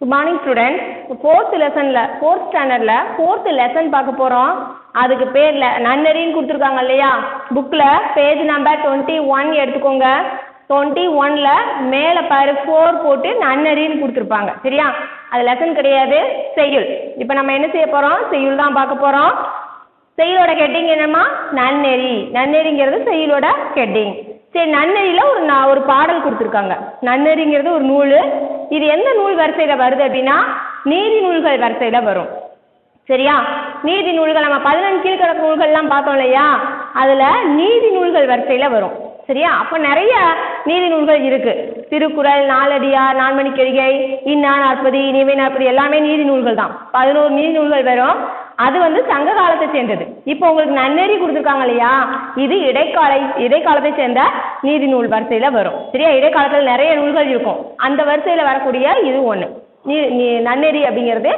Good morning students. Fourth standardல fourth lesson பார்க்க போறோம். அதுக்கு பேர்ல நன்னெறின்னு கொடுத்திருக்காங்க இல்லையா? புக்ல பேஜ் நம்பர் 21 எடுத்துக்கோங்க. 21ல மேல பாரு 4 போட்டு நன்னெறின்னு கொடுத்திருப்பாங்க. சரியா? அது லெசன் கிடையாது, செய்யுள். இப்போ நம்ம என்ன செய்ய போறோம்? செய்யுள் தான் பார்க்க போறோம். செய்யுளோட ஹெட்டிங் என்னமா? நன்னெறி. நன்னெறிங்கிறது செய்யுளோட ஹெட்டிங். சரி, நன்னெறியில ஒரு பாடல் கொடுத்துருக்காங்க. நன்னெறிங்கிறது ஒரு நூல். இது எந்த நூல் வரிசையில வருது அப்படின்னா நீதி நூல்கள் வரிசையில வரும். சரியா? நீதி நூல்கள் நம்ம 11 கீழ்கணக்கு நூல்கள்லாம் பார்த்தோம் இல்லையா? அதுல நீதி நூல்கள் வரிசையில வரும். சரியா? அப்ப நிறைய நீதி நூல்கள் இருக்கு. திருக்குறள், நாலடியார், நான்மணிக்கடிகை, இன்னா நாற்பதி, இனிமை நாற்பதி எல்லாமே நீதி நூல்கள் தான். 11 நீதி நூல்கள் வரும். அது சங்க காலத்தை சேர்ந்தது. இப்போ உங்களுக்கு நன்னெறி கொடுத்துருக்காங்க இல்லையா? இது இடைக்காலத்தை சேர்ந்த நீதி நூல் வரிசையில வரும். சரியா? இடைக்காலத்தில் நிறைய நூல்கள் இருக்கும். அந்த வரிசையில வரக்கூடிய இது ஒண்ணு. நன்னெறி அப்படிங்கிறது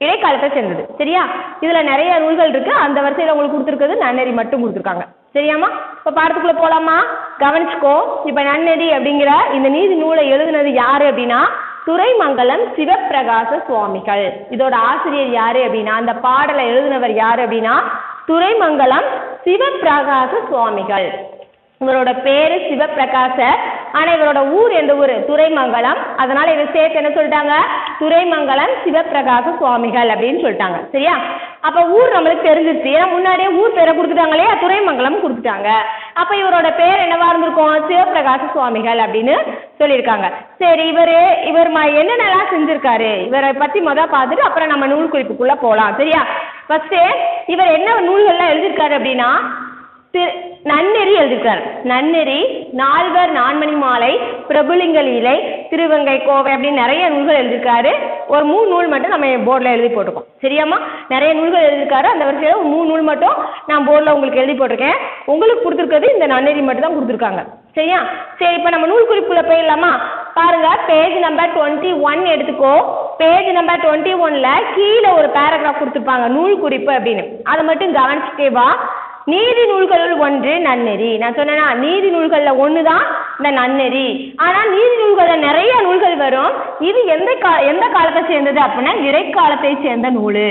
இடைக்காலத்தை சேர்ந்தது. சரியா? இதுல நிறைய நூல்கள் இருக்கு. அந்த வரிசையில உங்களுக்கு கொடுத்துருக்கிறது நன்னெறி மட்டும் கொடுத்துருக்காங்க. சரியாமா? இப்ப பாடத்துக்குள்ள போலாமா? கவனிச்சுக்கோ. இப்ப நன்னெறி அப்படிங்கிற இந்த நீதி நூலை எழுதுனது யாரு அப்படின்னா துரைமங்கலம் சிவப்பிரகாச சுவாமிகள். இதோட ஆசிரியர் யாரு அப்படின்னா, அந்த பாடலை எழுதினவர் யாரு அப்படின்னா துரைமங்கலம் சிவப்பிரகாச சுவாமிகள். இவரோட பேரு சிவப்பிரகாசர். ஆனா இவரோட ஊர் எந்த ஊரு? துரைமங்கலம். அதனால இதை சேர்த்து என்ன சொல்லிட்டாங்க? துரைமங்கலம் சிவப்பிரகாச சுவாமிகள் அப்படின்னு சொல்லிட்டாங்க. சரியா? அப்ப ஊர் நம்மளுக்கு தெரிஞ்சிருச்சு. ஏன்னா முன்னாடியே ஊர் பேரை கொடுத்துட்டாங்க இல்லையா? துரைமங்கலம் கொடுத்துட்டாங்க. அப்ப இவரோட பேர் என்னவா இருந்திருக்கும்? சிவப்பிரகாச சுவாமிகள் அப்படின்னு சொல்லியிருக்காங்க. சரி, இவர் என்னென்னலாம் செஞ்சிருக்காரு இவரை பத்தி பார்த்துட்டு அப்புறம் நம்ம நூல் குறிப்புக்குள்ள போலாம். சரியா? ஃபர்ஸ்ட் இவர் என்ன நூல்கள்லாம் எழுதியிருக்காரு அப்படின்னா நன்னெறி எழுதியிருக்காரு. நன்னெறி, நால்வர் நான்மணி மாலை, பிரபுலிங்க லீலை, திருவங்கை கோவை அப்படின்னு நிறைய நூல்கள் எழுதியிருக்காரு. ஒரு 3 நூல் மட்டும் நம்ம போர்டில் எழுதி போட்டிருக்கோம். சரியாமா? நிறைய நூல்கள் எழுதியிருக்காரு. அந்த வரிசையில் 3 நூல் மட்டும் நான் போர்டில் உங்களுக்கு எழுதி போட்டிருக்கேன். உங்களுக்கு கொடுத்துருக்கிறது இந்த நன்னெறி மட்டும் தான் கொடுத்துருக்காங்க. சரியா? சரி, இப்போ நம்ம நூல் குறிப்புக்குள்ள போயிடலாமா? பாருங்க, பேஜ் நம்பர் 21 எடுத்துக்கோ. பேஜ் நம்பர் 21ல கீழே ஒரு பேராகிராஃப் கொடுத்துருப்பாங்க, நூல் குறிப்பு அப்படின்னு. அதை மட்டும் கவனிச்சுட்டே வா. நீதி நூல்களுள் ஒன்று நன்னெறி. நான் சொன்னேன்னா நீதி நூல்கள்ல ஒண்ணுதான் இந்த நன்னெறி. ஆனா நீதி நூல்கள்ல நிறைய நூல்கள் வரும். இது எந்த காலத்தை சேர்ந்தது அப்படின்னா இடைக்காலத்தை சேர்ந்த நூல்.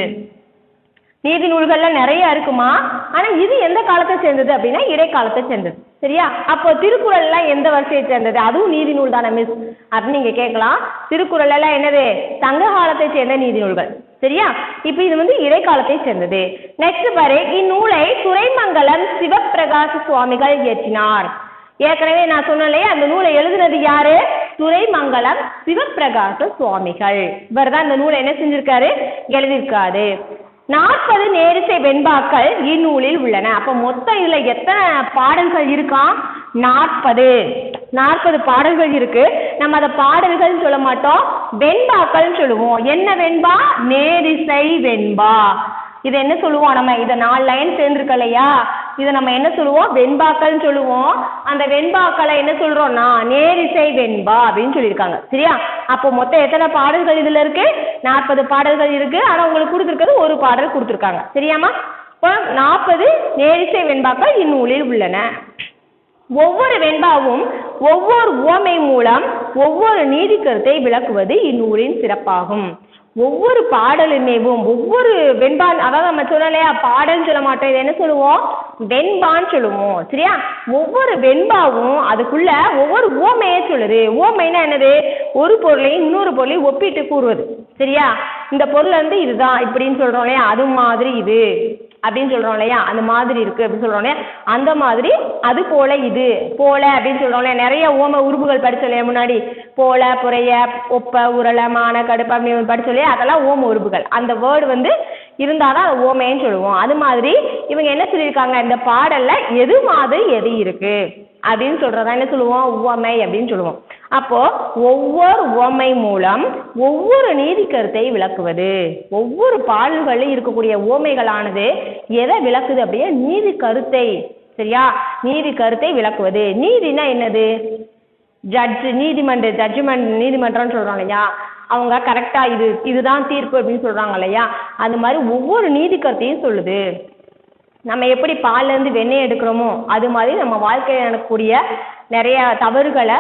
நீதி நூல்கள்ல நிறைய இருக்குமா? ஆனா இது எந்த காலத்தை சேர்ந்தது அப்படின்னா இடைக்காலத்தை சேர்ந்தது. சரியா? அப்போ திருக்குறள் எல்லாம் எந்த வரிசையை சேர்ந்தது? அதுவும் நீதி நூல் தானே மிஸ் அப்படின்னு நீங்க கேட்கலாம். திருக்குறள் எல்லாம் என்னது? சங்க காலத்தை சேர்ந்த நீதி நூல்கள். சரியா? இப்ப இது இடைக்காலத்தை சேர்ந்தது. நெக்ஸ்ட் பாரு, இந்நூலை துரைமங்கலம் சிவப்பிரகாச சுவாமிகள் இயற்றினார். ஏற்கனவே நான் சொன்னேன், அந்த நூலை எழுதுனது யாரு? துரைமங்கலம் சிவப்பிரகாச சுவாமிகள். இவர் தான் இந்த நூலை என்ன செஞ்சிருக்காரு? எழுதியிருக்காரு. 40 நேரிசை வெண்பாக்கள் இந்நூலில் உள்ளன. அப்ப மொத்தம் இதுல எத்தனை பாடல்கள் இருக்கா? 40 பாடல்கள் இருக்கு. நம்ம அதை பாடல்கள் சொல்ல மாட்டோம், வெண்பாக்கள் சொல்லுவோம். என்ன வெண்பா? நேரிசை வெண்பா. இது என்ன சொல்லுவோம்? நம்ம இதை 4 லைன் சேர்ந்துருக்க இல்லையா? இதை நம்ம என்ன சொல்லுவோம்? வெண்பாக்கள் சொல்லுவோம். அந்த வெண்பாக்களை என்ன சொல்றோம்னா நேரிசை வெண்பா அப்படின்னு சொல்லியிருக்காங்க. சரியா? அப்போ மொத்தம் எத்தனை பாடல்கள் இதுல இருக்கு? 40 பாடல்கள் இருக்கு. ஆனா உங்களுக்கு கொடுத்துருக்கிறது ஒரு பாடல் கொடுத்துருக்காங்க. சரியாமா? இப்போ 40 நேரிசை வெண்பாக்கள் இந்நூலில் உள்ளன. ஒவ்வொரு வெண்பாவும் ஒவ்வொரு உவமை மூலம் ஒவ்வொரு நீதி கருத்தை விளக்குவது இந்நூலின் சிறப்பாகும். ஒவ்வொரு பாடலுமேவும் ஒவ்வொரு வெண்பா, அதாவது நம்ம சொல்லலையா பாடல்னு சொல்ல மாட்டோம், இது என்ன சொல்லுவோம்? வெண்பான்னு சொல்லுவோம். சரியா? ஒவ்வொரு வெண்பாவும் அதுக்குள்ள ஒவ்வொரு உவமையே சொல்லுது. உவமைன்னா என்னது? ஒரு பொருளையும் இன்னொரு பொருளையும் ஒப்பிட்டு கூறுவது. சரியா? இந்த பொருள் இதுதான் இப்படின்னு சொல்றோம் இல்லையா? அது மாதிரி இது அப்படின்னு சொல்றோம் இல்லையா? அந்த மாதிரி இருக்கு அப்படின்னு சொல்றோம் இல்லையா? அந்த மாதிரி அது போல இது போல அப்படின்னு சொல்றோம் இல்லையா? நிறைய ஓம உருபுகள் படிச்சோம் இல்லையா முன்னாடி? போல, புறைய, ஒப்ப, உரள, மான, கடுப்ப அப்படின்னு படிச்சோம் இல்லையா? அதெல்லாம் ஓம உருபுகள். அந்த வேர்டு இருந்தாதான் அது ஓமைன்னு சொல்லுவோம். அது மாதிரி இவங்க என்ன சொல்லியிருக்காங்க? இந்த பாடல்ல எது மாதிரி எது இருக்கு அப்படின்னு சொல்றதா என்ன சொல்லுவோம்? உவமை அப்படின்னு சொல்லுவோம். அப்போ ஒவ்வொரு உவமை மூலம் ஒவ்வொரு நீதி கருத்தை விளக்குவது. ஒவ்வொரு பாடல்களில் இருக்கக்கூடிய உவமைகளானது எதை விளக்குது அப்படியே? நீதி கருத்தை. சரியா? நீதி கருத்தை விளக்குவது. நீதினா என்னது? நீதிமன்றம்னு சொல்றாங்க இல்லையா? அவங்க கரெக்டா இதுதான் தீர்ப்பு அப்படின்னு சொல்றாங்க இல்லையா? அந்த மாதிரி ஒவ்வொரு நீதி கருத்தையும் சொல்லுது. நம்ம எப்படி பால்ல இருந்து வெண்ணெய் எடுக்கிறோமோ அது மாதிரி நம்ம வாழ்க்கையில் நடக்கக்கூடிய நிறைய தவறுகளை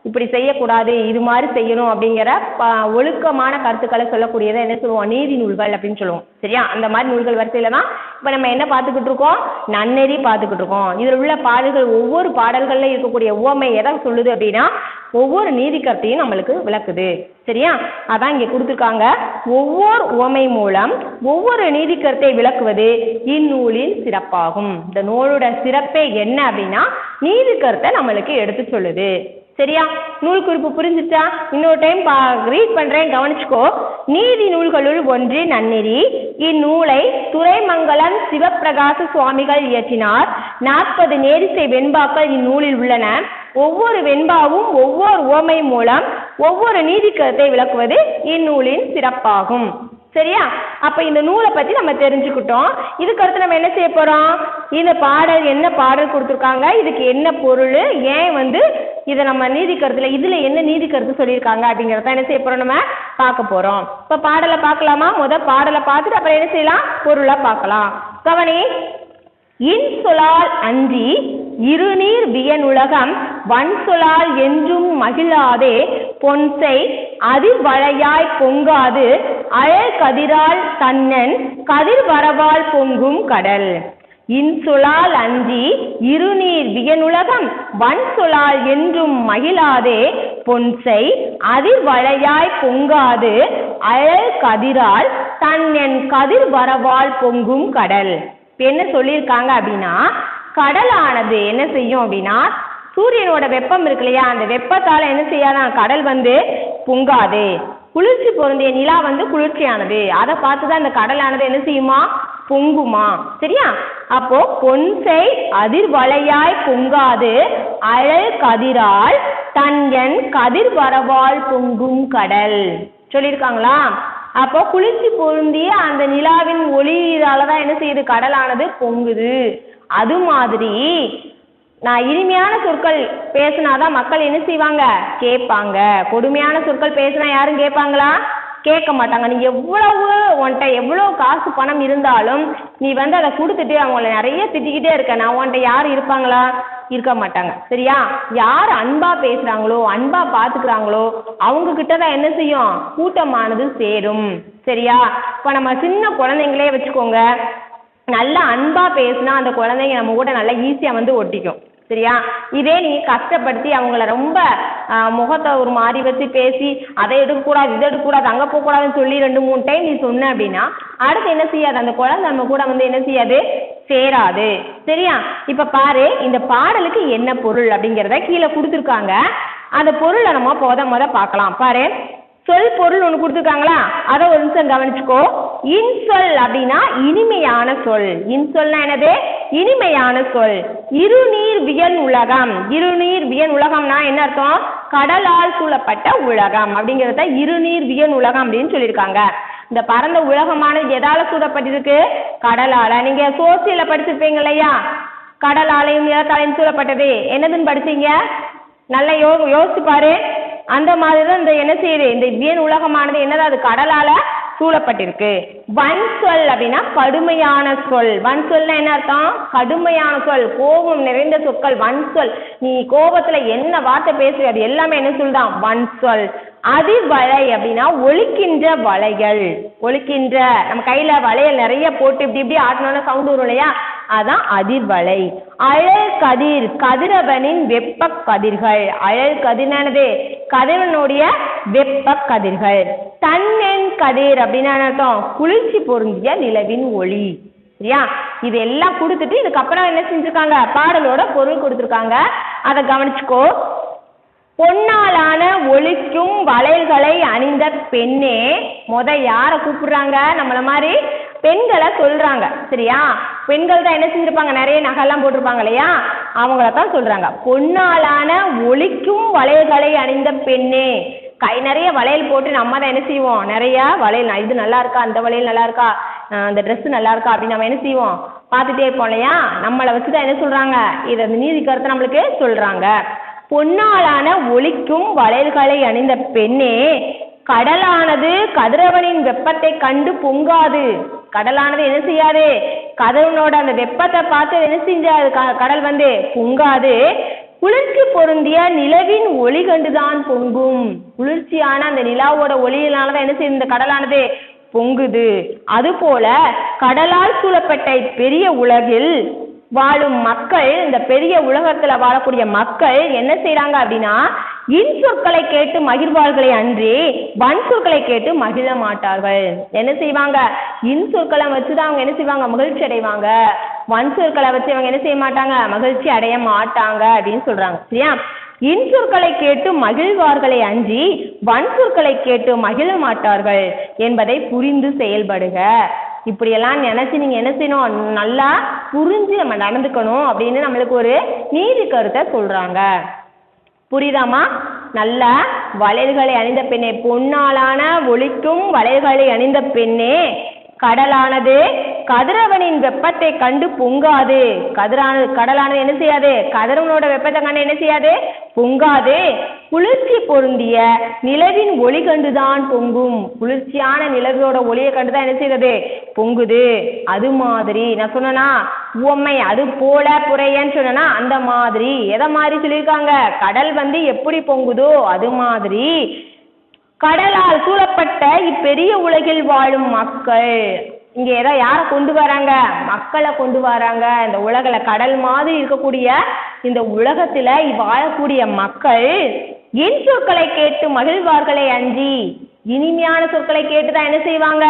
இப்படி செய்யக்கூடாது, இது மாதிரி செய்யணும் அப்படிங்கிற ஒழுக்கமான கருத்துக்களை சொல்லக்கூடியதை என்ன சொல்லுவோம், நீதி நூல்கள் அப்படின்னு சொல்லுவோம். சரியா? அந்த மாதிரி நூல்கள் வரிசையில தான் இப்போ நம்ம என்ன பார்த்துக்கிட்டு இருக்கோம், நன்னெறி பார்த்துக்கிட்டு இருக்கோம். இதில் உள்ள பாடல்கள் ஒவ்வொரு பாடல்களில் இருக்கக்கூடிய உவமை எதை சொல்லுது அப்படின்னா ஒவ்வொரு நீதி கருத்தையும் நம்மளுக்கு விளக்குது. சரியா? அதான் இங்கே கொடுத்துருக்காங்க. ஒவ்வொரு உவமை மூலம் ஒவ்வொரு நீதி கருத்தை விளக்குவது இந்நூலின் சிறப்பாகும். இந்த நூலோட சிறப்பே என்ன அப்படின்னா நீதி கருத்தை நம்மளுக்கு எடுத்து சொல்லுது. சரியா? நூல் குறிப்பு புரிஞ்சுச்சா? இன்னொரு டைம் ரீட் பண்றேன், கவனிச்சுக்கோ. நீதி நூல்களுள் ஒன்று நன்னெறி. இந்நூலை துரைமங்கலம் சிவப்பிரகாச சுவாமிகள் இயற்றினார். 40 நேரிசை வெண்பாக்கள் இந்நூலில் உள்ளன. ஒவ்வொரு வெண்பாவும் ஒவ்வொரு உவமை மூலம் ஒவ்வொரு நீதி கருத்தை விளக்குவது இந்நூலின் சிறப்பாகும். சரியா? அப்ப இந்த நூலை பத்தி நம்ம தெரிஞ்சுக்கிட்டோம். இதுக்கு அடுத்து நம்ம என்ன செய்ய போறோம், இந்த பாடல் என்ன பாடல் கொடுத்துருக்காங்க, இதுக்கு என்ன பொருள், ஏன் இதை நம்ம நீதி கருத்துல இதுல என்ன நீதி கருத்து சொல்லியிருக்காங்க அப்படிங்கிறத என்ன செய்ய போறோம், நம்ம பார்க்க போறோம். இப்ப பாடலை பார்க்கலாமா? பாடலை பார்த்துட்டு அப்புறம் என்ன செய்யலாம், பொருளை பார்க்கலாம். கவனி. இன்சொலால் அன்றி இருநீர் வியனுலகம் வன்சொலால் என்றும் மகிழாதே பொன்சை அதிர்வளையாய் பொங்காது அழல் கதிரால் தன்னன் கதிர் வரவால் பொங்கும் கடல். இன்சொலால் அன்றி இருநீர் வியனுலகம் வன்சொலால் என்றும் மகிழாதே பொன்சை அதிர்வளையாய் பொங்காது அழல் கதிரால் தன்னன் கதிர் வரவால் பொங்கும் கடல். என்ன சொல்லியிருக்காங்க அப்படின்னா கடலானது என்ன செய்யும் அப்படின்னா சூரியனோட வெப்பம் இருக்கு இல்லையா, அந்த வெப்பத்தால என்ன செய்யாதான் கடல் பொங்காது. குளிர்ச்சி பொருந்திய நிலா குளிர்ச்சியானது, அதை பார்த்துதான் இந்த கடலானது என்ன செய்யுமா, பொங்குமா. சரியா? அப்போ பொன்சை அதிர்வளையாய் பொங்காது அழல் கதிரால் தன்னன் கதிர் வரவால் பொங்கும் கடல் சொல்லியிருக்காங்களா? அப்போ குளிர்ச்சி பொருந்திய அந்த நிலாவின் ஒளியாலதான் என்ன செய்யுது, கடலானது பொங்குது. அது மாதிரி நான் இனிமையான சொற்கள் பேசினாதான் மக்கள் என்ன செய்வாங்க, கேட்பாங்க. கொடுமையான சொற்கள் பேசினா யாரும் கேட்பாங்களா? கேட்க மாட்டாங்க. நீ உன்கிட்ட எவ்வளவு காசு பணம் இருந்தாலும் நீ அதை கொடுத்துட்டு அவங்கள நிறைய திட்டிக்கிட்டே இருக்க, நான் உன்கிட்ட யாரும் இருப்பாங்களா? இருக்க மாட்டாங்க. சரியா? யார் அன்பா பேசுறாங்களோ அன்பா பாத்துக்கிறாங்களோ அவங்க கிட்டதான் என்ன செய்யும், கூட்டமானது சேரும். சரியா? இப்ப நம்ம சின்ன குழந்தைங்களே வச்சுக்கோங்க, நல்லா அன்பா பேசினா அந்த குழந்தைங்க நம்ம கூட நல்லா ஈஸியா ஒட்டிக்கும். சரியா? இதே நீ கஷ்டப்படுத்தி அவங்கள ரொம்ப முகத்தை ஒரு மாதிரி வச்சு பேசி அதை எடுக்கக்கூடாது இதை எடுக்கக்கூடாது அங்கே போகக்கூடாதுன்னு சொல்லி 2-3 டைம் நீ சொன்ன அப்படின்னா அடுத்து என்ன செய்யாது, அந்த குழந்தை நம்ம கூட என்ன செய்யாது, சேராது. சரியா? இப்ப பாரு, இந்த பாடலுக்கு என்ன பொருள் அப்படிங்கிறத கீழே கொடுத்துருக்காங்க. அந்த பொருளை நம்ம முத பார்க்கலாம். பாரு, சொல் பொருள் ஒன்று கொடுத்துருக்காங்களா, அதை ஒரு நிமிஷம் கவனிச்சுக்கோ. இன்சொல் அப்படின்னா இனிமையான சொல். இன்சொல்னா என்னது, இனிமையான சொல். இருநீர் வியன் உலகம். இருநீர் வியன் உலகம்னா என்ன அர்த்தம், கடலால் சூழப்பட்ட உலகம் அப்படிங்கிறத இருநீர் வியன் உலகம் அப்படின்னு சொல்லியிருக்காங்க. இந்த பரந்த உலகமானது எதால சூழப்பட்டிருக்கு, கடலால. நீங்க சோசியல படிச்சிருப்பீங்க இல்லையா, கடலாலையும் நிலத்தாலையும் சூழப்பட்டது என்னதுன்னு படிச்சீங்க, நல்லா யோசிச்சு பாரு. அந்த மாதிரிதான் இந்த என்ன செய்யுது, இந்த வியன் உலகமானது என்னதான், அது கடலால சூழப்பட்டிருக்கு. வன் சொல் அப்படின்னா கடுமையான சொல். வன் சொல்னா என்ன அர்த்தம், கடுமையான சொல், கோபம் நிறைந்த சொற்கள் வன் சொல். நீ கோபத்துல என்ன வார்த்தை பேசுற அது எல்லாமே என்ன சொல்தான், வன் சொல். அதிர்வளை அப்படின்னா ஒலிக்கின்ற வளைகள். ஒலிக்கின்ற, நம்ம கையில வளையல் நிறைய போட்டு இப்படி இப்படி ஆட்டணும்னா சவுண்ட் வரும் இல்லையா, அதான் அதிர்வளை. அழல் கதிர், கதிரவனின் வெப்ப கதிர்கள். அழல் கதிர்னானது கதிரவனுடைய வெப்ப கதிர்கள். தன்னென் கதிர் அப்படின்னா அர்த்தம், குளிர்ச்சி பொருந்திய நிலவின் ஒளி. சரியா? இது எல்லாம் கொடுத்துட்டு இதுக்கப்புறம் என்ன செஞ்சிருக்காங்க, பாடலோட பொருள் கொடுத்துருக்காங்க. அதை கவனிச்சுக்கோ. பொன்னாலான ஒளிக்கும் வளையல்களை அணிந்த பெண்ணே. யாரை கூப்பிடுறாங்க, நம்மள மாதிரி பெண்களை சொல்றாங்க. சரியா? பெண்கள் தான் என்ன செஞ்சிருப்பாங்க, நிறைய நகைலாம் போட்டிருப்பாங்க இல்லையா, அவங்கள தான் சொல்றாங்க. பொன்னாலான ஒளிக்கும் வளையல்களை அணிந்த பெண்ணே. கை நிறைய வளையல் போட்டு நம்ம தான் என்ன செய்வோம், நிறைய வளையல், இது நல்லா இருக்கா, அந்த வளையல் நல்லா இருக்கா, அந்த ட்ரெஸ் நல்லா இருக்கா அப்படின்னு நம்ம என்ன செய்வோம், பார்த்துட்டே இருப்போம் இல்லையா. நம்மளை வச்சுதான் என்ன சொல்றாங்க, இதை நீதி கருத்தை நம்மளுக்கு சொல்றாங்க. பொன்னாலான ஒளிக்கும் வளையல்களை அணிந்த பெண்ணே, கடலானது கதிரவனின் வெப்பத்தை கண்டு பொங்காது. கடலானது என்ன செய்யாது, கதிரவனோட அந்த வெப்பத்தை பார்த்து என்ன செஞ்சாது, கடல் பொங்காது. குளிர்ச்சி பொருந்திய நிலவின் ஒளி கண்டுதான் பொங்கும். குளிர்ச்சியான அந்த நிலாவோட ஒளியினாலதான் என்ன செய்யுது, இந்த கடலானது பொங்குது. அதுபோல கடலால் சூழப்பட்ட பெரிய உலகில் வாழும் மக்கள், இந்த பெரிய உலகத்துல வாழக்கூடிய மக்கள் என்ன செய்யறாங்க அப்படின்னா, இன்சொற்களை கேட்டு மகிழ்வார்களே அன்றி வன் சொற்களை கேட்டு மகிழ மாட்டார்கள். என்ன செய்வாங்க, இன்சொற்களை வச்சுதான் அவங்க என்ன செய்வாங்க, மகிழ்ச்சி அடைவாங்க. வன் சொற்களை வச்சு அவங்க என்ன செய்ய மாட்டாங்க, மகிழ்ச்சி அடைய மாட்டாங்க அப்படின்னு சொல்றாங்க. சரியா? இன்சொற்களை கேட்டு மகிழ்வார்களே அன்றி வன் சொற்களை கேட்டு மகிழ மாட்டார்கள் என்பதை புரிந்து செயல்படுக. இப்படியெல்லாம் நினைச்சு நீங்க என்ன செய்யணும், நல்லா புரிஞ்சு நம்ம நடந்துக்கணும் அப்படின்னு நம்மளுக்கு ஒரு நீதி கருத்தை சொல்றாங்க. புரியுதாமா? நல்ல வளையல்களை அணிந்த பெண்ணே, பொன்னாலான ஒளிக்கும் வளையல்களை அணிந்த பெண்ணே, கடலானது கதிரவனின் வெப்பத்தை கண்டு பொங்காது. கடலானது என்ன செய்யாது, கதிரவனோட வெப்பத்தை கண்டு என்ன செய்யாது, பொங்காது. குளிர்ச்சி பொருந்திய நிலவின் ஒளி கண்டுதான் பொங்கும். குளிர்ச்சியான நிலவோட ஒளியை கண்டுதான் என்ன செய்யறது, பொங்குது. அது மாதிரி நான் சொன்னா உவமை, அது போல புறையன்னு சொன்னா அந்த மாதிரி. எதை மாதிரி சொல்லியிருக்காங்க, கடல் எப்படி பொங்குதோ அது மாதிரி கடலால் சூழப்பட்ட இப்பெரிய உலகில் வாழும் மக்கள், இங்க ஏதோ யாரை கொண்டு வராங்க, மக்களை கொண்டு வராங்க. இந்த உலகில கடல் மாதிரி இருக்கக்கூடிய இந்த உலகத்துல வாழக்கூடிய மக்கள் என் சொற்களை கேட்டு மகிழ்வார்களே அஞ்சி, இனிமையான சொற்களை கேட்டுதான் என்ன செய்வாங்க,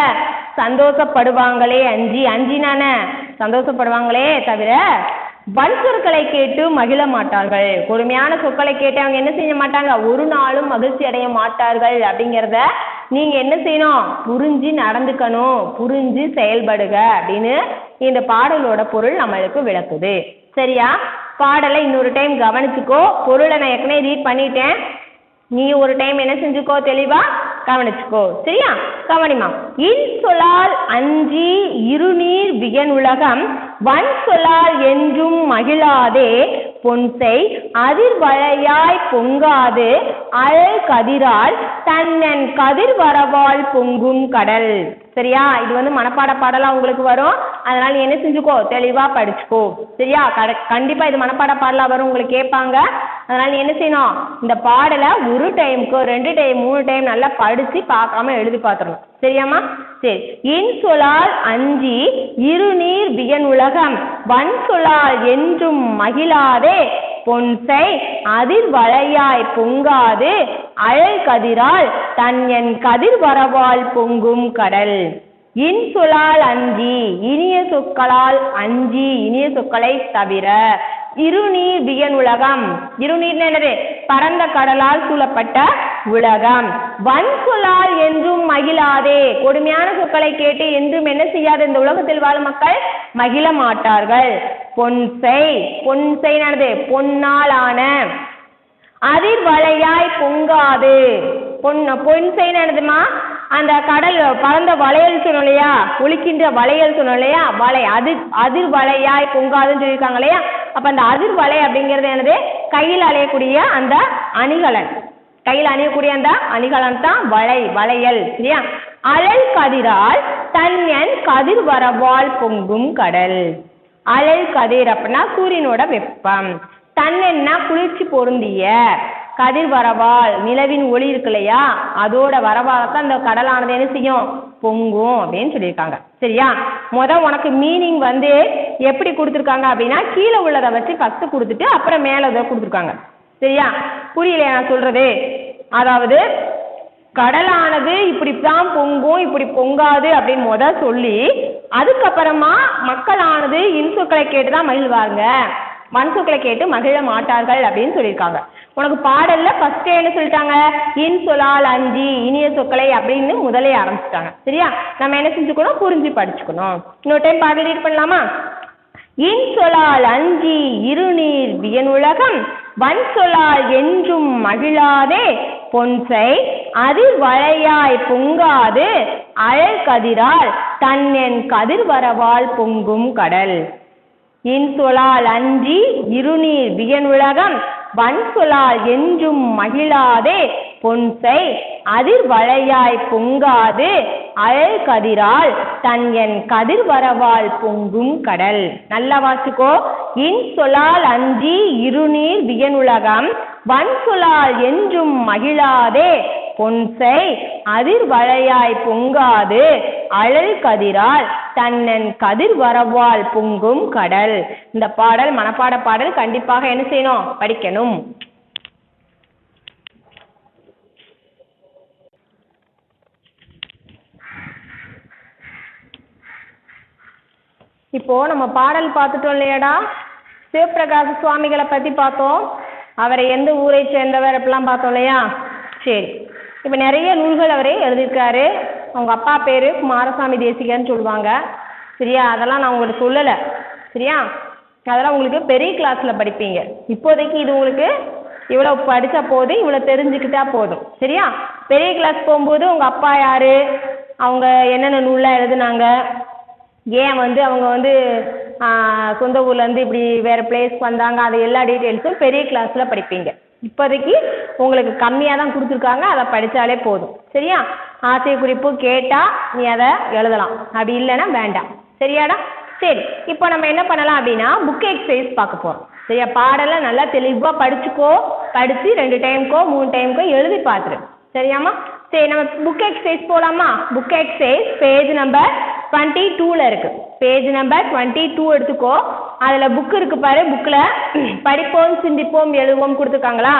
சந்தோஷப்படுவாங்களே அஞ்சி. அஞ்சினான சந்தோஷப்படுவாங்களே தவிர வன் சொற்களை கேட்டு மகிழ மாட்டார்கள். கொடுமையான சொற்களை கேட்டு அவங்க என்ன செய்ய மாட்டாங்க, ஒரு நாளும் மகிழ்ச்சி அடைய மாட்டார்கள். அப்படிங்கிறத நீங்க என்ன செய்யணும், புரிஞ்சு நடந்துக்கணும், புரிஞ்சு செயல்படுக அப்படின்னு இந்த பாடலோட பொருள் நம்மளுக்கு விளக்குது. சரியா? பாடலை இன்னொரு டைம் கவனிச்சுக்கோ. பொருளை நான் ஏற்கனவே ரீட் பண்ணிட்டேன், நீ ஒரு டைம் என்ன செஞ்சுக்கோ, தெளிவா கவனிச்சுக்கோ. சரியா? கவனிமா. இன் சொலால் அஞ்சி இருநீர் வியன் உலகம் வன் சொலால் என்றும் மகிழாதே பொன்சை அதிர்வளையாய் பொங்காது அழல் கதிரால் தன்னன் கதிர் வரவால் பொங்கும் கடல். சரியா? இது மனப்பாட பாடலா உங்களுக்கு வரும், அதனால நீ என்ன செஞ்சுக்கோ, தெளிவா படிச்சுக்கோ. சரியா? கண்டிப்பா இது மனப்பாட பாடலா வரும், உங்களுக்கு கேட்பாங்க. அதனால நீ என்ன செய்யணும், இந்த பாடலை ஒரு டைமுக்கு 2 டைம் 3 டைம் நல்லா படிச்சு பார்க்காம எழுதி பார்த்துடணும். சரியாமா? சரி. இன் சொலால் அஞ்சி இருநீர் வியன் உலகம் வன் சொலால் என்றும் மகிழாதே பொன்சை அதிர்வளையாய் பொங்காது அழல் கதிரால் தன்னன் கதிர் வரவால் பொங்கும் கடல். இன் சொலால் அஞ்சி, இனிய சொற்களால் அஞ்சி, இனிய சொற்களை தவிர. இருநீர் வியன் உலகம், இருநீர் என்னது, பரந்த கடலால் சூழப்பட்ட உலகம். வன் சொலால் என்றும் மகிழாதே, கொடுமையான சொற்களை கேட்டு என்றும் என்ன செய்யாது, இந்த உலகத்தில் வாழும் மக்கள் மகிழ மாட்டார்கள். பொன்சை, பொன்சை என்னது, பொன்னால் ஆன. அதிர்வளையாய் பொங்காது, பொன்சை என்னதுமா, அந்த கடல் பறந்த வளையல் சொன்னோம் இல்லையா, ஒலிக்கின்ற வளையல் சொன்னோம் இல்லையா, வளை, அதிர்வளையாய் பொங்காதுன்னு சொல்லியிருக்காங்க இல்லையா. அப்ப அந்த அதிர்வளை அப்படிங்கிறது என்னது, கையில் அலையக்கூடிய அந்த அணிகலன், கையில் அணியக்கூடிய அந்த அணிகலன் தான் வளையல். சரியா? அழல் கதிரால் தன்னன் கதிர் வரவால் பொங்கும் கடல். அழல் கதிர் அப்படின்னா சூரியனோட வெப்பம், தன்னன்னா குளிர்ச்சி பொருந்திய, கதிர் வரவால் நிலவின் ஒளி இருக்கு இல்லையா, அதோட வரவால்தான் அந்த கடலானது என்ன செய்யும், பொங்கும் அப்படின்னு சொல்லியிருக்காங்க. சரியா? உனக்கு மீனிங் எப்படி கொடுத்துருக்காங்க அப்படின்னா, கீழே உள்ளதை வச்சு ஃபர்ஸ்ட் கொடுத்துட்டு அப்புறம் மேலே இதை கொடுத்துருக்காங்க. சரியா? புரியலையா நான் சொல்றது? அதாவது கடலானது இப்படித்தான் பொங்கும், இப்படி பொங்காது அப்படின்னு சொல்லி அதுக்கப்புறமா மக்களானது இன்சொற்களை கேட்டுதான் மகிழ்வாங்க, வன் சொற்களை கேட்டு மகிழ மாட்டார்கள் அப்படின்னு சொல்லியிருக்காங்க. உனக்கு பாடல்ல ஃபர்ஸ்ட் என்ன சொல்லிட்டாங்க, இன் சொலால் அஞ்சி, இனிய சொற்களை அப்படின்னு முதலே ஆரம்பிச்சுட்டாங்க. சரியா? நம்ம என்ன செஞ்சுக்கணும், புரிஞ்சு படிச்சுக்கணும். இன்னொரு டைம் பாடல் ரீட் பண்ணலாமா? இன் சொலால் அஞ்சி இருநீர் வியன் உலகம் வன் சொலால் என்றும் மகிழாதே பொன்சை அதிர்வளையாய் பொங்காது அழல் கதிரால் தன்னன் கதிர் வரவால் பொங்கும் கடல். இன் சொலால் அஞ்சி இருநீர் வியன் உலகம் வன் சொலால் என்றும் மகிழாதே பொன்சை அதிர்வளையாய் பொங்காது அழல் கதிரால் தன் என் கதிர் வரவால் பொங்கும் கடல். நல்லா வாசிக்கோ. இன் சொலால் அஞ்சி இருநீர் வியனுலகம் வன் சொலால் என்றும் மகிழாதே பொன்சை அதிர் வளையாய் பொங்காது அழல் கதிரால் தன்னன் கதிர் வரவால் பொங்கும் கடல். இந்த பாடல் மனப்பாட பாடல். கண்டிப்பாக என்ன செய்யணும்? படிக்கணும். இப்போ நம்ம பாடல் பார்த்துட்டோம் இல்லையாடா? சிவபிரகாச சுவாமிகளை பற்றி பார்த்தோம். அவரை எந்த ஊரை சேர்ந்தவர் அப்படிலாம் பார்த்தோம் இல்லையா? சரி, இப்போ நிறைய நூல்கள் அவரே எழுதியிருக்காரு. அவங்க அப்பா பேர் குமாரசாமி தேசிகன்னு சொல்லுவாங்க. சரியா? அதெல்லாம் நான் உங்களுக்கு சொல்லலை. சரியா? அதெல்லாம் உங்களுக்கு பெரிய கிளாஸில் படிப்பீங்க. இப்போதைக்கு இது உங்களுக்கு இவ்வளோ படித்தா போதும், இவ்வளோ தெரிஞ்சுக்கிட்டா போதும். சரியா? பெரிய கிளாஸ் போகும்போது உங்கள் அப்பா யார், அவங்க என்னென்ன நூல்லாம் எழுதுனாங்க, ஏன் அவங்க சொந்த ஊர்லேருந்து இப்படி வேறு பிளேஸ்க்கு வந்தாங்க, அது எல்லா டீட்டெயில்ஸும் பெரிய கிளாஸில் படிப்பீங்க. இப்போதைக்கு உங்களுக்கு கம்மியாக தான் கொடுத்துருக்காங்க, அதை படித்தாலே போதும். சரியா? ஆசிரியர் குறிப்பு கேட்டால் நீ அதை எழுதலாம், அப்படி இல்லைன்னா வேண்டாம். சரியாடா? சரி, இப்போ நம்ம என்ன பண்ணலாம் அப்படின்னா புக் எக்ஸசைஸ் பார்க்க போகிறோம். சரியா? பாடலாம் நல்லா தெளிவாக படிச்சுக்கோ. படித்து 2 டைமுக்கோ 3 டைமுக்கோ எழுதி பார்த்துரு. சரியாம்மா? சரி, நம்ம புக் எக்ஸசைஸ் போகலாமா? புக் எக்ஸசைஸ் பேஜ் நம்பர் 22 இருக்குது. பேஜ் நம்பர் 22 எடுத்துக்கோ. அதில் புக் இருக்குது பாரு. புக்கில் படிப்போம் சிந்திப்போம் எழுதுவோம் கொடுத்துருக்காங்களா?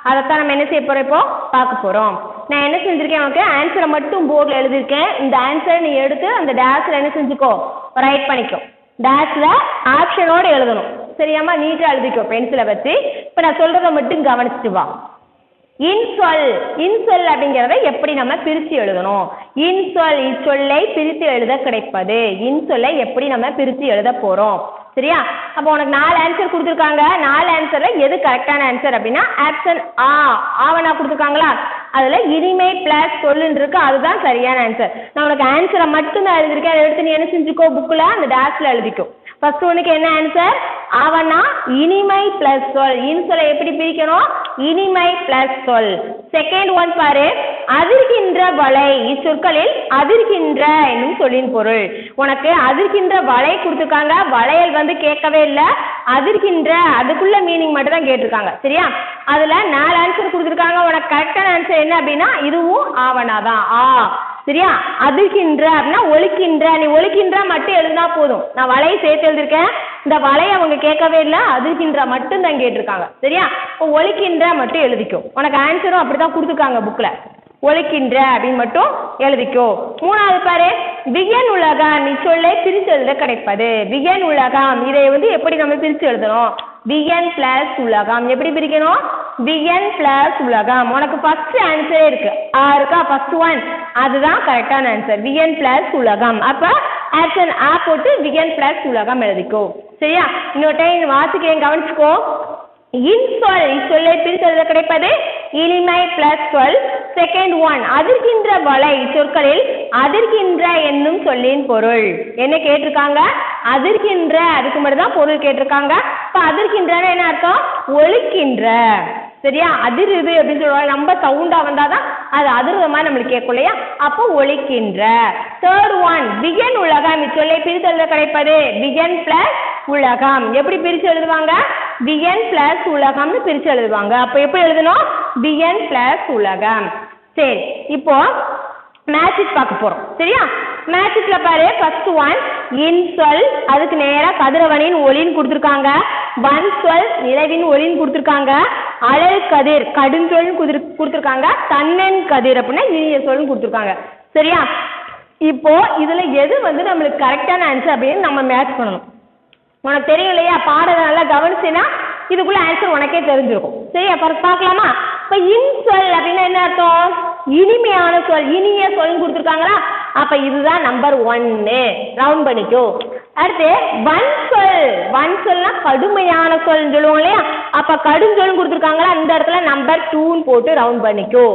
அதைத்தான் நம்ம என்ன செய்ய போகிறோம், இப்போ பார்க்க போகிறோம். நான் என்ன செஞ்சுருக்கேன், உனக்கு ஆன்சரை மட்டும் போர்டில் எழுதியிருக்கேன். இந்த ஆன்சரை நீ எடுத்து அந்த டேஷில் என்ன செஞ்சுக்கோ, ரைட் பண்ணிக்கோ. டேஷில் ஆப்ஷனோடு எழுதணும். சரியாம்மா? நீட்டாக எழுதிக்கோ பென்சிலை வச்சு. இப்போ நான் சொல்கிறத மட்டும் கவனிச்சுட்டு வா. இன்சொல். இன்சொல் அப்படிங்கிறத எப்படி நம்ம பிரித்து எழுதணும்? இன்சொல் இச்சொல்லை பிரித்து எழுத கிடைப்பது. இன்சொல்லை எப்படி நம்ம பிரித்து எழுத போகிறோம்? சரியா? அப்போ உனக்கு 4 ஆன்சர் கொடுத்துருக்காங்க. 4 ஆன்சரில் எது கரெக்டான ஆன்சர் அப்படின்னா ஆப்ஷன் ஆவணா கொடுத்துருக்காங்களா? அதில் இனிமை ப்ளஸ் சொல்லுன்னு இருக்கு, அதுதான் சரியான ஆன்சர். நான் உனக்கு ஆன்சரை மட்டும் தான் எழுதியிருக்கேன். அதை எடுத்து நீ என்ன செஞ்சுக்கோ, புக்கில் அந்த டேஷில் எழுதிக்கோ. ஃபர்ஸ்ட் ஒன்றுக்கு என்ன ஆன்சர்? ஆவணா இனிமை ப்ளஸ் சொல். இன்சொல்லை எப்படி பிரிக்கணும்? இனிமை ப்ளஸ் சொல். செகண்ட் ஒன் பாரு. அதிர்கின்ற வளை. இச்சொற்களில் அதிர்கின்ற என்னும் சொல்லின் பொருள். உனக்கு அதிர்கின்ற வளை கொடுத்துருக்காங்க. வளையல் கேட்கவே இல்லை. அதிர்கின்ற அதுக்குள்ள மீனிங் மட்டும் தான் கேட்டிருக்காங்க. சரியா? அதில் 4 ஆன்சர் கொடுத்துருக்காங்க. உனக்கு கரெக்டான ஆன்சர் என்ன அப்படின்னா இதுவும் ஆவணா தான். சரியா? அதிர்கின்ற அப்படின்னா ஒழிக்கின்ற. நீ ஒழிக்கின்ற மட்டும் எழுதினா போதும். நான் வளையை சேர்த்து எழுதியிருக்கேன். இந்த வளையை அவங்க கேட்கவே இல்லை, அதிர்கின்ற மட்டும் தான் கேட்டிருக்காங்க. சரியா? இப்போ ஒழிக்கின்ற மட்டும் எழுதிக்கோ. உனக்கு ஆன்சரும் அப்படி தான் கொடுத்துருக்காங்க புக்கில். ஒழிக்கின்ற அப்படின்னு மட்டும் எழுதிக்கோ. 3வது பாரு. வியன் உலகம் இச்சொல்லை பிரித்து எழுத கிடைப்பது. வியன் உலகம் இதை எப்படி நம்ம பிரித்து எழுதணும்? வியன் பிளஸ் உலகம். எப்படி பிரிக்கணும்? வியன் பிளஸ் உலகம். உனக்கு ஃபர்ஸ்ட் ஆன்சரே இருக்கு, இருக்கா? ஃபர்ஸ்ட் ஒன் அதுதான் கரெக்டான ஆன்சர். வியன் பிளஸ் உலகம். அப்போ ஆப்ஷன் போட்டு வியன் பிளஸ் உலகம் எழுதிக்கோ. சரியா? இன்னொரு டைம் வாசிக்கிறேன், கவனிச்சுக்கோ. இன்சொல் இச்சொல்லை பிரித்து எழுத கிடைப்பது இனிமை பிளஸ் சொல். செகண்ட் ஒன் அதிர்கின்ற வளை. சொற்களில் அதிர்கின்ற என்னும் சொல்லின் பொருள். என்ன கேட்டிருக்காங்க? அதிர்கின்ற. அதுக்கு மட்டும் தான் பொருள் கேட்டிருக்காங்க. இப்போ அதிர்கின்றன்னு என்ன அர்த்தம்? ஒழிக்கின்ற. சரியா? அதிருது அப்படின்னு சொல்லுவாங்க. நம்ம சவுண்டா வந்தாதான் அது அதிர்ற மாதிரி நம்மளுக்கு கேட்கும் இல்லையா? அப்போ ஒழிக்கின்ற. தேர்ட் ஒன் வியன் உலகம். இச்சொல்லை பிரித்து எழுத கிடைப்பது வியன் பிளஸ் உலகம். எப்படி பிரித்து எழுதுவாங்க? வியன் பிளஸ் உலகம்னு பிரித்து எழுதுவாங்க. அப்போ எப்படி எழுதணும்? வியன் பிளஸ் உலகம். சரி, இப்போ மேட்சிக் பார்க்க போறோம். சரியா? மேட்சிக்ல பாரு. ஃபர்ஸ்ட் ஒன் இன்சொல். அதுக்கு நேராக கதிரவனின் ஒளின்னு கொடுத்துருக்காங்க. வன் சொல் நிலவின் ஒளின்னு கொடுத்துருக்காங்க. அழல் கதிர் கடுஞ்சொல்னு கொடுத்துருக்காங்க. தன்னன் கதிர் அப்படின்னா இனிய சொல்னு கொடுத்துருக்காங்க. சரியா? இப்போ இதுல எது நம்மளுக்கு கரெக்டான ஆன்சர் அப்படின்னு நம்ம மேட்ச் பண்ணணும். உனக்கு தெரியும் இல்லையா? பாடலை நல்லா கவனிச்சுன்னா இதுக்குள்ள ஆன்சர் உனக்கே தெரிஞ்சிருக்கும். சரியா? பார்க்கலாமா? இப்போ இன்சொல் அப்படின்னா என்ன அர்த்தம்? இனிமையான சொல், இனிய சொல்னு கொடுத்துருக்காங்களா? அப்ப இதுதான் நம்பர் 1. ரவுண்ட் பண்ணிக்கோ. அடுத்து வன் சொல். வன் சொல்னா கடுமையான சொல் சொல்லுவோம் இல்லையா? அப்ப கடுஞ்சொல்னு கொடுத்துருக்காங்களா? இந்த இடத்துல நம்பர் 2 போட்டு ரவுண்ட் பண்ணிக்கோ.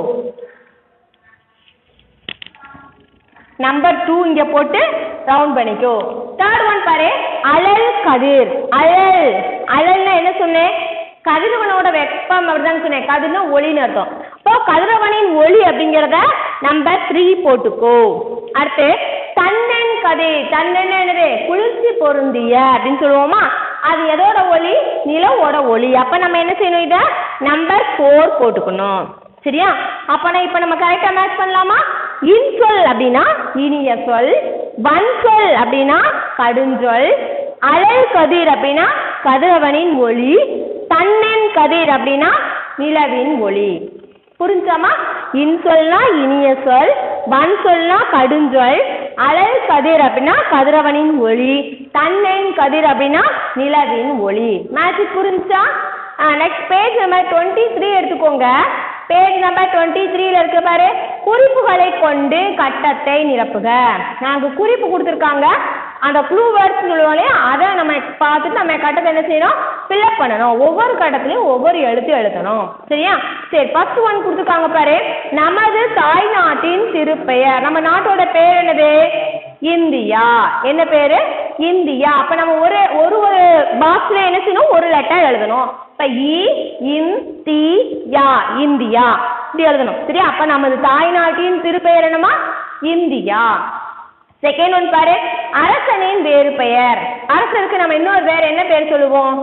நம்பர் 2 இங்க போட்டு ரவுண்ட் பண்ணிக்கோ. தேர்ட் ஒன் பாரு. அழல் கதிர். அழல். அழல்னா என்ன சொன்னேன்? கதிரவனோட வெப்பம் அப்படிதான் சொன்னேன். கதிர்னா ஒளின்னு அர்த்தம். இப்போ கதிரவனின் ஒளி அப்படிங்கிறத நம்பர் 3 போட்டுக்கோ. அடுத்து தன்னன் கதிர், தன்னன் என்னது குளிர்ச்சி பொருந்திய அப்படின்னு சொல்லுவோமா, அது எதோட ஒளி, நிலவோட ஒளி. அப்ப நம்ம என்ன செய்யணும், இதை நம்பர் 4 போட்டுக்கணும். சரியா? அப்ப இப்ப நம்ம கரெக்டா மேட்ச் பண்ணலாமா? இன்சொல் அப்படின்னா இனிய சொல், வன்சொல் அப்படின்னா கடுஞ்சொல், அழல் கதிர் அப்படின்னா கதிரவனின் ஒளி, தன்னன் கதிர் அப்படின்னா நிலவின் ஒளி. புரிஞ்சாமா? இன்சொல்னா இனிய சொல், வன்சொல்னா கடுஞ்சொல், அழல் கதிர் அப்படின்னா கதிரவனின் ஒளி, தன்னன் கதிர் அப்படின்னா நிலவின் ஒளி. மேட்ச் புரிஞ்சா? நெக்ஸ்ட் பேஜ் நம்பர் 23 எடுத்துக்கோங்க. பேஜ் நம்பர் 23ல இருக்க பாரு, குறிப்புகளை கொண்டு கட்டத்தை நிரப்புக. நாங்கள் குறிப்பு கொடுத்துருக்காங்க, அந்த க்ளூ வேர்ட்ஸ் சொல்லுவோம் இல்லையா, அதை நம்ம பார்த்துட்டு நம்ம கட்டத்தை என்ன செய்யணும், ஃபில்அப் பண்ணணும். ஒவ்வொரு கட்டத்துலையும் ஒவ்வொரு எழுத்து எழுதணும். சரியா? சரி, ஃபர்ஸ்ட் ஒன் கொடுத்துருக்காங்க பாரு, நமது தாய் நாட்டின் திருப்பெயர். நம்ம நாட்டோட பேர் என்னது? இந்தியா. என்ன பேரு? இந்தியா. அப்ப நம்ம ஒரு ஒரு ஒரு பாக்ஸ்ல என்ன செய்யணும், ஒரு லெட்டர் எழுதணும். இப்ப யா இந்தியா இப்படி எழுதணும். சரியா? அப்ப நமது தாய்நாட்டின் திருப்பெயர் என்னமா? இந்தியா. செகண்ட் ஒன் பாரு, அரசனின் வேறு பெயர். அரசனுக்கு நம்ம இன்னொரு வேற என்ன பேர் சொல்லுவோம்?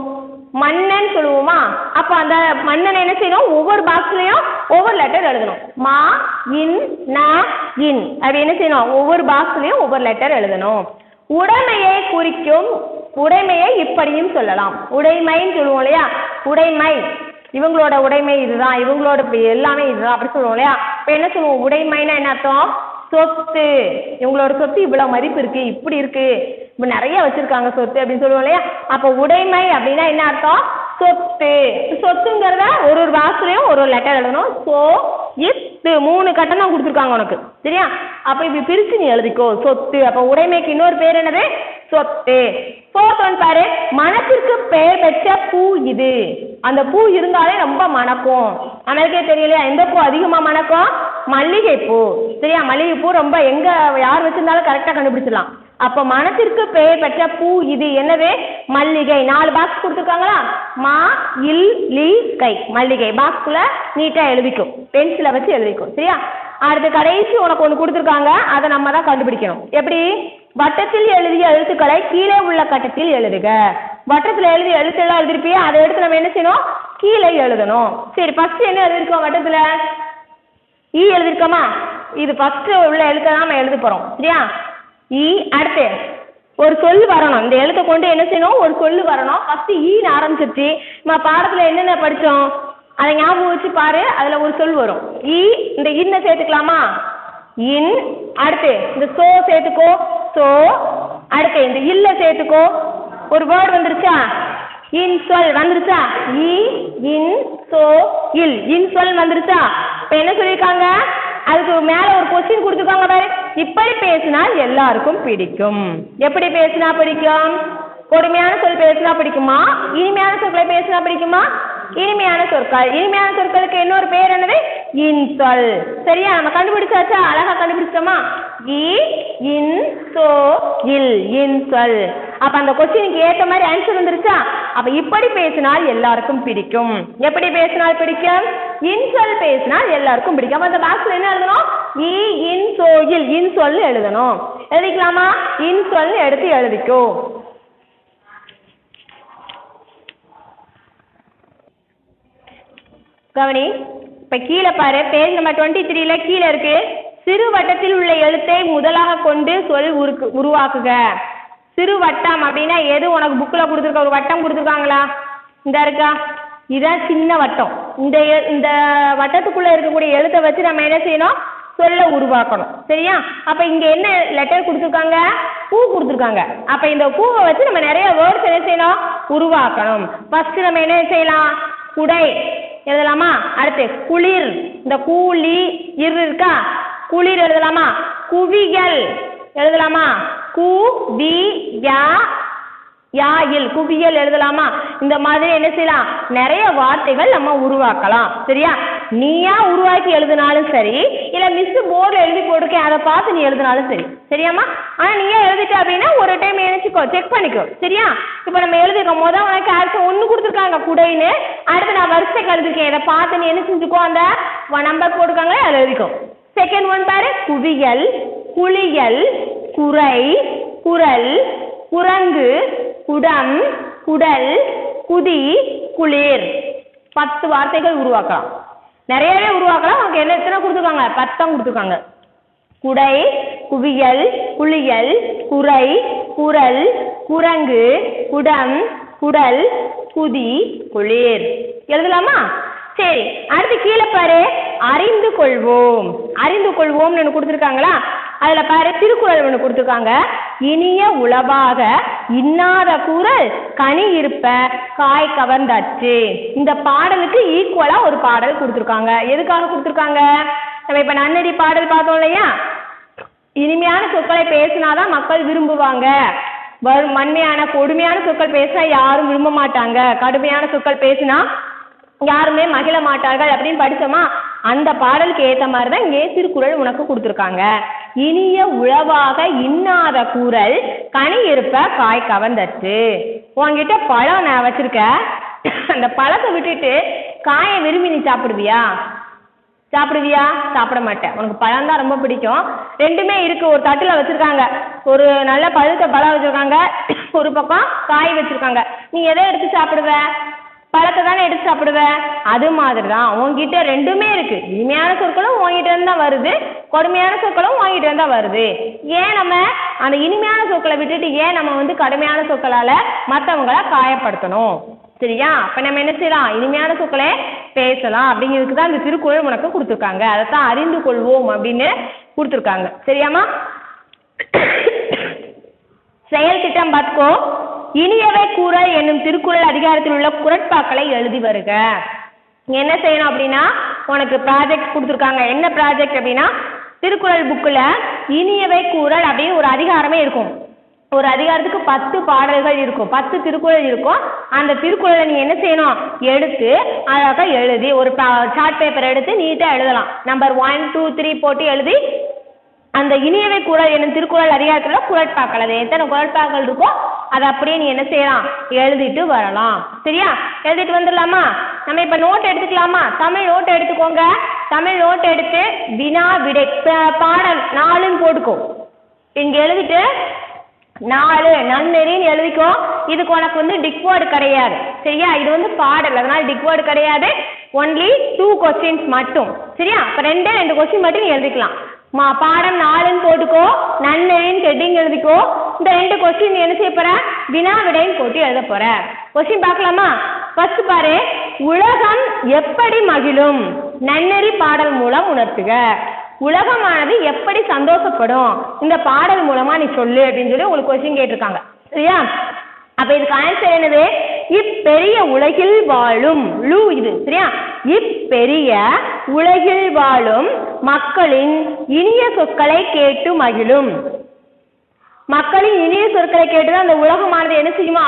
மன்னன் சொல்லுவோமா? அப்ப அந்த மன்னன் என்ன செய்யணும், ஒவ்வொரு பாக்ஸ்லயும் ஒவ்வொரு லெட்டர் எழுதணும். மா இன் ந இன் அப்படி என்ன செய்யணும், ஒவ்வொரு பாக்ஸ்லயும் ஒவ்வொரு லெட்டர் எழுதணும். உடைமையை குறிக்கும் உடைமையை இப்படியும் சொல்லலாம். உடைமைன்னு சொல்லுவோம் இல்லையா, உடைமை, இவங்களோட உடைமை இதுதான், இவங்களோட எல்லாமே இதுதான் அப்படி சொல்லுவோம் இல்லையா. இப்ப என்ன சொல்லுவோம், உடைமைன்னா என்ன அர்த்தம்? சொத்து. இவங்களோட சொத்து இவ்வளவு மதிப்பு இருக்கு, இப்படி இருக்கு, இப்ப நிறைய வச்சிருக்காங்க சொத்து அப்படின்னு சொல்லுவோம் இல்லையா. அப்ப உடைமை அப்படின்னா என்ன அர்த்தம்? சொத்து. சொத்துங்கிறத ஒரு ஒரு பாக்ஸ்லயும் ஒரு ஒரு லெட்டர் எழுதணும். சோ இத்து 3 கட்டம் தான் கொடுத்துருக்காங்க உனக்கு. சரியா? அப்ப இப்படி பிரிச்சு நீ எழுதிக்கோ, சொத்து. அப்ப உடைமைக்கு இன்னொரு பேர் என்னது? சொத்து. ஃபோர்த் ஒன் பாரு, மனத்திற்கு பெயர் பெற்ற பூ இது. அந்த பூ இருந்தாலே ரொம்ப மணக்கும். நமக்கே தெரியலையா எந்த பூ அதிகமா மணக்கும்? மல்லிகை பூ. சரியா? மல்லிகை பூ ரொம்ப எங்க யார் வச்சிருந்தாலும் கரெக்டா கண்டுபிடிச்சிடலாம். அப்ப மனத்திற்கு பெயர் பெற்ற பூ இது என்னது? மல்லிகை. 4 பாக்ஸ் கொடுத்துருக்காங்களா? மா இல் லி கை, மல்லிகை. பாக்ஸ்ல நீட்டா எழுதிக்கும், பென்சிலை வச்சு எழுதிக்கும். சரியா? அடுத்து கடைசி உனக்கு ஒன்று கொடுத்துருக்காங்க, அதை நம்ம தான் கண்டுபிடிக்கணும். எப்படி? வட்டத்தில் எழுதிய எழுத்துக்களை கீழே உள்ள கட்டத்தில் எழுதுக. வட்டத்தில் எழுதிய எழுத்துலாம் எழுதிருப்பியா, அதை எடுத்து நம்ம என்ன செய்யணும், கீழே எழுதணும். சரி, ஃபர்ஸ்ட் என்ன எழுதிருக்கோம் வட்டத்துல? ஈ எழுதிருக்கோமா? இது ஃபர்ஸ்ட் உள்ள எழுத்தை தான் நம்ம எழுத போறோம். சரியா? ஈ. அடுத்து ஒரு சொல் வரணும், இந்த எழுத்தை கொண்டு என்ன செய்யணும், ஒரு சொல் வரணும். ஃபர்ஸ்ட் ஈன்னு ஆரம்பிச்சிருச்சு. நம்ம பாடத்துல என்னென்ன படிச்சோம் அதை ஞாபகம் வச்சு பாரு, அதுல ஒரு சொல் வரும். ஈ. இந்த இன்ன சேர்த்துக்கலாமா? இன். அடுத்து இந்த சோ சேர்த்துக்கோ, சோ. அடுத்து இந்த இல்ல சேர்த்துக்கோ, ஒரு வேர்டு வந்துருச்சா? இன் சொல் வந்துருச்சா? இ இன் சோ இல், இன் சொல் வந்துருச்சா? இப்ப என்ன சொல்லியிருக்காங்க, அதுக்கு மேல ஒரு கொஸ்டின் கொடுத்துருக்காங்க பாரு, இப்படி பேசினால் எல்லாருக்கும் பிடிக்கும். எப்படி பேசினா பிடிக்கும்? கொடுமையான சொல் பேசினா பிடிக்குமா, இனிமையான சொற்களை பேசினா பிடிக்குமா? இனிமையான சொற்கள். இனிமையான சொற்களுக்கு இன்னொரு பேர் என்னது? இன்சொல். சரியா? நம்ம கண்டுபிடிச்சாச்சா? அழகா கண்டுபிடிச்சோமா? இ இன் சோ இல், இன்சொல். அப்ப அந்த கொஸ்டினுக்கு ஏத்த மாதிரி ஆன்சர் வந்துருச்சா? அப்ப இப்படி பேசினால் எல்லாருக்கும் பிடிக்கும். எப்படி பேசினால் பிடிக்கும்? இன்சொல் பேசினால் எல்லாருக்கும் பிடிக்கும். அப்ப அந்த பாக்ஸ்ல என்ன எழுதணும்? இ இன் சோ இல், இன்சொல் எழுதணும். எழுதிக்கலாமா? இன்சொல் எடுத்து எழுதிக்கோ. கவனி, இப்ப கீழே பாரு, பேஜ் நம்பர் 23ல கீழே இருக்கு, சிறு வட்டத்தில் உள்ள எழுத்தை முதலாக கொண்டு சொல் உருவாக்குக. சிறு வட்டம் அப்படின்னா எது? உனக்கு புக்கில் கொடுத்துருக்க ஒரு வட்டம் கொடுத்துருக்காங்களா? இந்த இருக்கா? இதான் சின்ன வட்டம். இந்த வட்டத்துக்குள்ள இருக்கக்கூடிய எழுத்தை வச்சு நம்ம என்ன செய்யணும்? சொல்ல உருவாக்கணும். சரியா? அப்ப இங்க என்ன லெட்டர் கொடுத்துருக்காங்க? பூ கொடுத்துருக்காங்க. அப்ப இந்த பூவை வச்சு நம்ம நிறைய வேர்ட்ஸ் என்ன செய்யணும்? உருவாக்கணும். ஃபர்ஸ்ட் நம்ம என்ன செய்யலாம்? குடை எழுதலாமா? அடுத்து குளிர், இந்த கூலி இரு இருக்கா, குளிர் எழுதலாமா? குவியல் எழுதலாமா? கு வி யா யா இல், குவியல் எழுதலாமா? இந்த மாதிரி என்ன செய்யலாம்? நிறைய வார்த்தைகள் நம்ம உருவாக்கலாம். சரியா? நீயா உருவாக்கி எழுதினாலும் சரி, இல்ல மிஸ் போர்டில் எழுதி போட்டுக்க அதை பார்த்து நீ எழுதினாலும் சரி. சரியாமா? ஆனா நீயே எழுதிட்ட அப்படின்னா ஒரு டைம் நினைச்சுக்கோ, செக் பண்ணிக்கோ. சரியா? இப்ப நம்ம எழுதிருக்கோம், முதல் உனக்கு ஆன்சர் 1 கொடுத்துருக்காங்க குடைன்னு, அடுத்து நான் வரிசைக்கு எழுதிருக்கேன், இதை பார்த்து நீ என்ன செஞ்சுக்கோ, அந்த நம்பர் போட்டுருக்காங்களே அதில் எழுதிக்கோ. செகண்ட் ஒன் பாரு, குவியல், குளியல், குறை, குரல், குரங்கு, குடம், குடல், குதி, குளிர். 10 வார்த்தைகள் உருவாக்கலாம். நிறையவே உருவாக்கலாம். அவங்க என்ன எத்தனை கொடுத்துருக்காங்க? 10 கொடுத்துருக்காங்க. குடை, குவியல், குளியல், குறை, குரல், குரங்கு, குடம், குடல், குதி, குளிர். எழுதலாமா? சரி, அடுத்து கீழே பாரு, அறிந்து கொள்வோம். அறிந்து கொள்வோம்னு ஒன்று கொடுத்துருக்காங்களா? அதுல பாரு, திருக்குறள் ஒன்று கொடுத்துருக்காங்க. இனிய உளவாக இன்னாத கூறல் கனி இருப்ப காய் கவர்ந்தற்று. இந்த பாடலுக்கு ஈக்குவலா ஒரு பாடல் கொடுத்துருக்காங்க. எதுக்காக கொடுத்துருக்காங்க? நம்ம இப்ப நன்னெறி பாடல் பார்த்தோம் இல்லையா? இனிமையான சொற்களை பேசினாதான் மக்கள் விரும்புவாங்க. வன்மையான கொடுமையான சொற்கள் பேசினா யாரும் விரும்ப மாட்டாங்க. கடுமையான சொற்கள் பேசினா யாருமே மகிழ மாட்டார்கள் அப்படின்னு படிச்சோமா? அந்த பாடலுக்கு ஏற்ற மாதிரி தான் இங்கே திருக்குறள் உனக்கு கொடுத்துருக்காங்க. இனிய உளவாக இன்னாத கூறல் கனி இருப்ப காய் கவர்ந்தற்று. உன்கிட்ட பழம் நான் வச்சிருக்க, அந்த பழத்தை விட்டுட்டு காயை விரும்பி நீ சாப்பிடுவியா? சாப்பிடுவியா? சாப்பிட மாட்டேன். உனக்கு பழம் தான் ரொம்ப பிடிக்கும். ரெண்டுமே இருக்கு. ஒரு தட்டுல வச்சிருக்காங்க, ஒரு நல்ல பழுத்த பழம் வச்சிருக்காங்க, ஒரு பக்கம் காய் வச்சிருக்காங்க. நீ எதை எடுத்து சாப்பிடுவ? பழத்தை தானே எடுத்து சாப்பிடுவ. அது மாதிரி தான் உங்ககிட்ட ரெண்டுமே இருக்கு. இனிமையான சொற்களும் உங்ககிட்ட இருந்தா வருது, கொடுமையான சொற்களும் உங்ககிட்ட இருந்தா வருது. ஏன் நம்ம அந்த இனிமையான சொற்களை விட்டுட்டு ஏன் நம்ம கடுமையான சொற்களால மற்றவங்களை காயப்படுத்தணும்? சரியா? அப்ப நம்ம என்ன செய்யலாம்? இனிமையான சொற்களே பேசலாம். அப்படிங்கிறதுக்கு தான் இந்த திருக்குறள் உனக்கு கொடுத்துருக்காங்க. அதைத்தான் அறிந்து கொள்வோம் அப்படின்னு கொடுத்துருக்காங்க. சரியாமா? செயல் திட்டம் பார்த்துக்கோ. இனியவை கூறல் என்னும் திருக்குறள் அதிகாரத்தில் உள்ள குறட்பாக்களை எழுதி வருக. என்ன செய்யணும் அப்படின்னா, உனக்கு ப்ராஜெக்ட் கொடுத்துருக்காங்க. என்ன ப்ராஜெக்ட் அப்படின்னா, திருக்குறள் புக்கில் இனியவை கூறல் அப்படின்னு ஒரு அதிகாரமே இருக்கும். ஒரு அதிகாரத்துக்கு 10 பாடல்கள் இருக்கும், 10 திருக்குறள் இருக்கும். அந்த திருக்குறளை நீ என்ன செய்யணும்? எடுத்து அழகாக எழுதி ஒரு சார்ட் பேப்பர் எடுத்து நீட்டாக எழுதலாம். நம்பர் 1, 2, 3 போட்டு எழுதி அந்த இனியவை கூறல் என்னும் திருக்குறள் அதிகாரத்தில் குறட்பாக்கள், அது எத்தனை குறட்பாக்கள் இருக்கோ அதை அப்படியே நீ என்ன செய்யலாம்? எழுதிட்டு வரலாம். சரியா? எழுதிட்டு வந்துடலாமா? நம்ம இப்போ நோட் எடுத்துக்கலாமா? தமிழ் நோட் எடுத்துக்கோங்க. தமிழ் நோட் எடுத்து வினா விடை பாடல் 4ன்னு போட்டுக்கோ. இங்கே எழுதிட்டு 4 நன்னெறின்னு எழுதிக்கோ. இதுக்கு உனக்கு டிக்வேர்டு கிடையாது. சரியா? இது பாடல், அதனால டிக்வேர்டு கிடையாது. ஒன்லி 2 கொஸ்டின்ஸ் மட்டும். சரியா? அப்போ 2 கொஸ்டின் மட்டும் நீ எழுதிக்கலாம். பாடம் 4ன்னு போட்டுக்கோ, நன்னெறின்னு ஹெட்டிங் எழுதிக்கோ. இந்த 2 கொஸ்டின் நீ என்ன செய்ய போற? வினா விடைன்னு போட்டு எழுத போற. கொஸ்டின் பார்க்கலாமா? ஃபர்ஸ்ட் பாரு, உலகம் எப்படி மகிழும்? நன்னெறி பாடல் மூலம் உணர்த்துக. உலகமானது எப்படி சந்தோஷப்படும்? இந்த பாடல் மூலமா நீ சொல்லு அப்படின்னு சொல்லி உங்களுக்கு கொஸ்டின் கேட்டிருக்காங்க. சரியா? அப்ப இதுக்கு ஆன்சர் என்னது? இப்பெரிய உலகில் வாழும் லூ இது. சரியா? இப்பெரிய உலகில் வாழும் மக்களின் இனிய சொற்களை கேட்டு மகிழும். மக்களின் இனிய சொற்களை கேட்டுதான் அந்த உலகமானது என்ன செய்யுமா?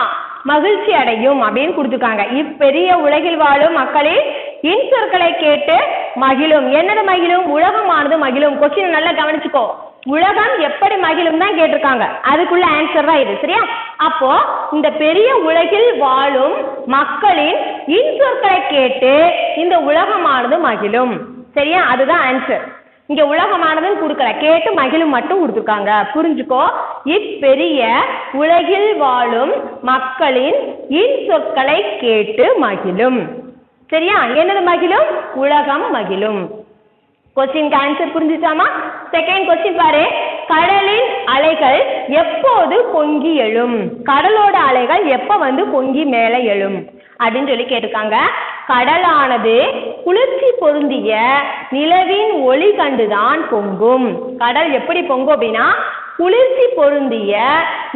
மகிழ்ச்சி அடையும் அப்படின்னு கொடுத்துருக்காங்க. இப்பெரிய உலகில் வாழும் மக்களின் இன் சொற்களை கேட்டு மகிழும். என்னது மகிழும்? உலகமானது மகிழும். கொஸ்டின் நல்லா கவனிச்சுக்கோ. உலகம் எப்படி மகிழும் தான் கேட்டிருக்காங்க. அதுக்குள்ள ஆன்சர் தான் இது. சரியா? அப்போ இந்த பெரிய உலகில் வாழும் மக்களின் இன் சொற்களை கேட்டு இந்த உலகமானது மகிழும். சரியா? அதுதான் ஆன்சர். இங்க உலகமானதுன்னு கொடுக்கல, கேட்டு மகிழும் மட்டும் கொடுத்துருக்காங்க. புரிஞ்சுக்கோ. இப்பெரிய உலகில் வாழும் மக்களின் இன் சொற்களை கேட்டு மகிழும். சரியா? என்னது மகிழும்? உலகம் மகிழும். கொஸ்டின் ஆன்சர் புரிஞ்சுச்சாமா? செகண்ட் கொஸ்டின் பாரு, கடலின் அலைகள் எப்போது பொங்கி எழும்? கடலோட அலைகள் எப்ப பொங்கி மேலே எழும் அப்படின்னு சொல்லி கேட்டிருக்காங்க. கடலானது குளிர்ச்சி பொருந்திய நிலவின் ஒளி கண்டுதான் பொங்கும். கடல் எப்படி பொங்கும் அப்படின்னா, குளிர்ச்சி பொருந்திய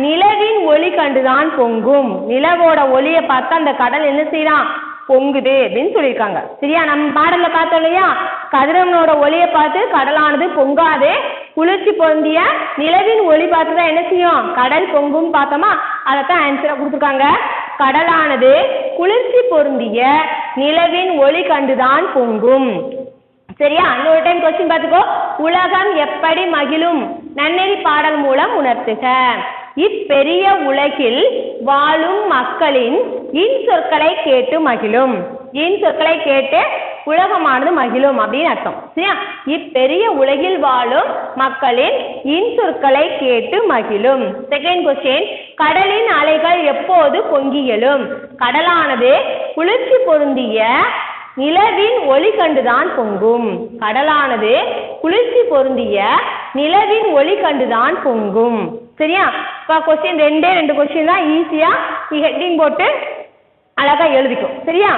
நிலவின் ஒளி கண்டுதான் பொங்கும். நிலவோட ஒளியை பார்த்தா அந்த கடல் என்ன செய்யலாம்? பொங்குது அப்படின்னு சொல்லியிருக்காங்க. சரியா? நம்ம பாடல்ல பார்த்தோம் இல்லையா? கதிரவனோட ஒளியை பார்த்து கடலானது பொங்காது, குளிர்ச்சி பொருந்திய நிலவின் ஒளி பார்த்து தான் என்ன செய்யும்? கடல் பொங்கும் பார்த்தோமா? அதைத்தான் ஆன்சரா கொடுத்துருக்காங்க. கடலானது குளிர்ச்சி பொருந்திய நிலவின் ஒளி கண்டுதான் பொங்கும். சரியா? இன்னொரு டைம் கொஸ்டின் பார்த்துக்கோ. உலகம் எப்படி மகிழும்? நன்னெறி பாடல் மூலம் உணர்த்துக. இப்பெரிய உலகில் வாழும் மக்களின் இன் சொற்களை கேட்டு மகிழும். இன் சொற்களை கேட்டு உலகமானது மகிழும் அப்படின்னு அர்த்தம். சரியா? இப்பெரிய உலகில் வாழும் மக்களின் இன்சொற்களை கேட்டு மகிழும். செகண்ட் கொஸ்டின், கடலின் அலைகள் எப்போது பொங்கி எழும்? கடலானது குளிர்ச்சி பொருந்திய நிலவின் ஒளி கண்டுதான் பொங்கும். கடலானது குளிர்ச்சி பொருந்திய நிலவின் ஒளி கண்டுதான் பொங்கும். சரியா? இப்போ கொஸ்டின் ரெண்டு கொஸ்டின் தான், ஈஸியா நீ ஹெட்டிங் போட்டு அழகா எழுதிக்கும். சரியா?